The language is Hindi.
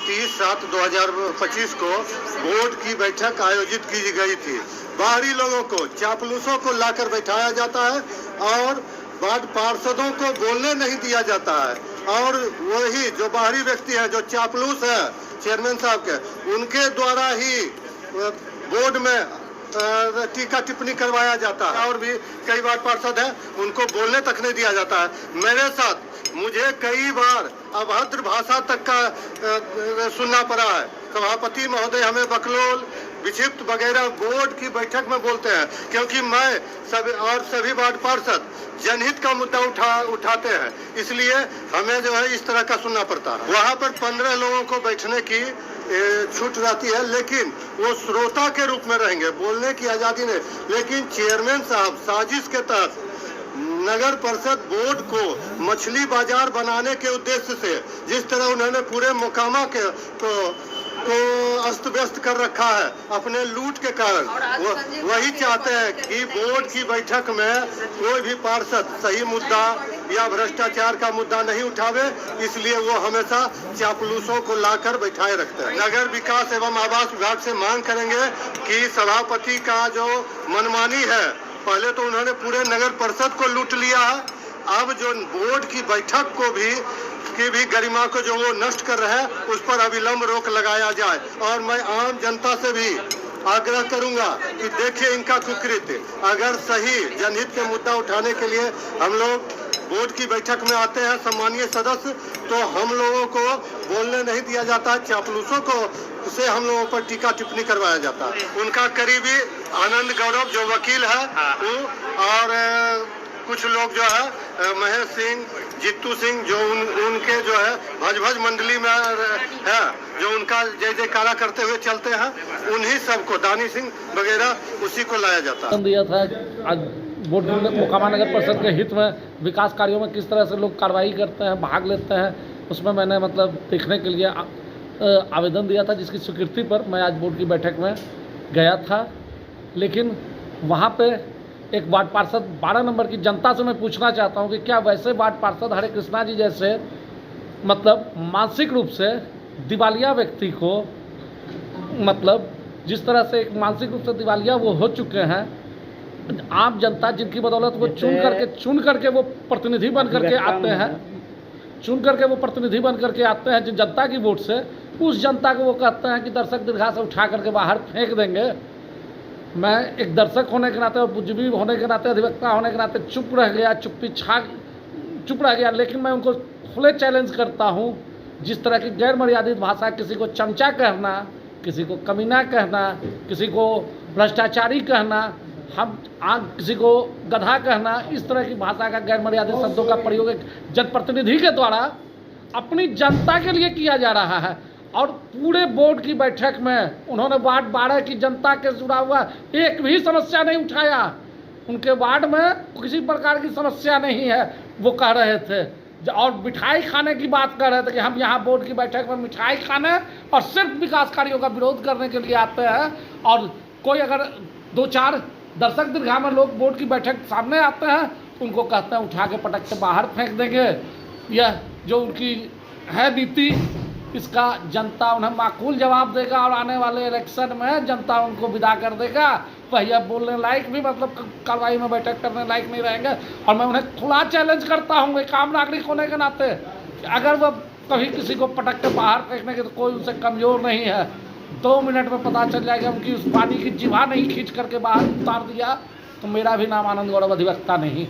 30/7/2025 को बोर्ड की बैठक आयोजित की गई थी। बाहरी लोगों को, चापलूसों को लाकर बैठाया जाता है और वार्ड पार्षदों को बोलने नहीं दिया जाता है, और वही जो बाहरी व्यक्ति है, जो चापलूस है चेयरमैन साहब के, उनके द्वारा ही बोर्ड में टीका टिप्पणी करवाया जाता है। और भी कई बार पार्षद हैं, उनको बोलने तक नहीं दिया जाता है। मेरे साथ मुझे कई बार अभद्र भाषा तक का सुनना पड़ा है। सभापति महोदय हमें बकलोल, विक्षिप्त वगैरह बोर्ड की बैठक में बोलते हैं, क्योंकि मैं सभी वार्ड पार्षद जनहित का मुद्दा उठाते हैं, इसलिए हमें जो है इस तरह का सुनना पड़ता है। वहाँ पर 15 लोगों को बैठने की छूट रहती है, लेकिन वो श्रोता के रूप में रहेंगे, बोलने की आज़ादी नहीं। लेकिन चेयरमैन साहब साजिश के तहत नगर परिषद बोर्ड को मछली बाजार बनाने के उद्देश्य से जिस तरह उन्होंने पूरे मोकामा को अस्त व्यस्त कर रखा है अपने लूट के कारण, वही चाहते हैं कि बोर्ड की बैठक में कोई भी पार्षद सही मुद्दा या भ्रष्टाचार का मुद्दा नहीं उठावे, इसलिए वो हमेशा चापलूसों को लाकर बैठाए रखते हैं। नगर विकास एवं आवास विभाग से मांग करेंगे कि सभापति का जो मनमानी है, पहले तो उन्होंने पूरे नगर परिषद को लूट लिया है, अब जो बोर्ड की बैठक को भी गरिमा को जो वो नष्ट कर रहे हैं, उस पर अविलंब रोक लगाया जाए। और मैं आम जनता से भी आग्रह करूंगा कि देखिए इनका कुकृत्य, अगर सही जनहित के मुद्दा उठाने के लिए हम लोग बोर्ड की बैठक में आते हैं सम्मानीय सदस्य, तो हम लोगों को बोलने नहीं दिया जाता है, चापलूसों को से हम लोगों पर टीका टिप्पणी करवाया जाता है। उनका करीबी आनंद गौरव जो वकील है वो, और कुछ लोग जो है महेश सिंह, जित्तू सिंह, जो उनके जो है भज मंडली में है, जो उनका जय जयकारा करते हुए चलते हैं, उन्हीं सबको, दानी सिंह वगैरह, उसी को लाया जाता है। दिया था आज बोर्ड मोकामा नगर परिषद के हित में विकास कार्यों में किस तरह से लोग कार्रवाई करते हैं, भाग लेते हैं, उसमें मैंने मतलब देखने के लिए आवेदन दिया था, जिसकी स्वीकृति पर मैं आज बोर्ड की बैठक में गया था। लेकिन वहाँ पे एक वार्ड पार्षद 12 नंबर की जनता से मैं पूछना चाहता हूँ कि क्या वैसे वार्ड पार्षद हरे कृष्णा जी जैसे मतलब मानसिक रूप से दिवालिया व्यक्ति को, मतलब जिस तरह से एक मानसिक रूप से दिवालिया वो हो चुके हैं, आम जनता जिनकी बदौलत वो चुन करके वो प्रतिनिधि बन करके आते हैं, चुन करके वो प्रतिनिधि बन करके आते हैं जिन जनता की वोट से, उस जनता को वो कहते हैं कि दर्शक दीर्घा से उठा करके बाहर फेंक देंगे। मैं एक दर्शक होने के नाते और बुद्धिजीवी होने के नाते, अधिवक्ता होने के नाते चुप रह गया, लेकिन मैं उनको खुले चैलेंज करता हूँ, जिस तरह की गैर मर्यादित भाषा, किसी को चमचा कहना, किसी को कमीना कहना, किसी को भ्रष्टाचारी कहना, किसी को गधा कहना, इस तरह की भाषा का गैर मर्यादित शब्दों का प्रयोग एक जनप्रतिनिधि के द्वारा अपनी जनता के लिए किया जा रहा है। और पूरे बोर्ड की बैठक में उन्होंने वार्ड 12 की जनता के जुड़ा हुआ एक भी समस्या नहीं उठाया। उनके वार्ड में किसी प्रकार की समस्या नहीं है, वो कह रहे थे। और मिठाई खाने की बात कर रहे थे कि हम यहाँ बोर्ड की बैठक में मिठाई खाने और सिर्फ विकास कार्यों का विरोध करने के लिए आते हैं। और कोई अगर 2-4 दर्शक दीर्घा में लोग बोर्ड की बैठक सामने आते हैं, उनको कहते हैं उठा के पटक के बाहर फेंक देंगे। यह जो उनकी है नीति, इसका जनता उन्हें माकूल जवाब देगा, और आने वाले इलेक्शन में जनता उनको विदा कर देगा। वही अब बोलने लायक भी, मतलब कार्रवाई में बैठक करने लायक नहीं रहेंगे। और मैं उन्हें खुला चैलेंज करता हूँ एक आम नागरिक होने के नाते, अगर वह कभी किसी को पटक के बाहर फेंकने के, तो कोई उनसे कमज़ोर नहीं है। 2 मिनट में पता चल जाएगा, उनकी उस पानी की जिभा नहीं खींच करके बाहर उतार दिया तो मेरा भी नाम आनंद गौरव अधिवक्ता नहीं।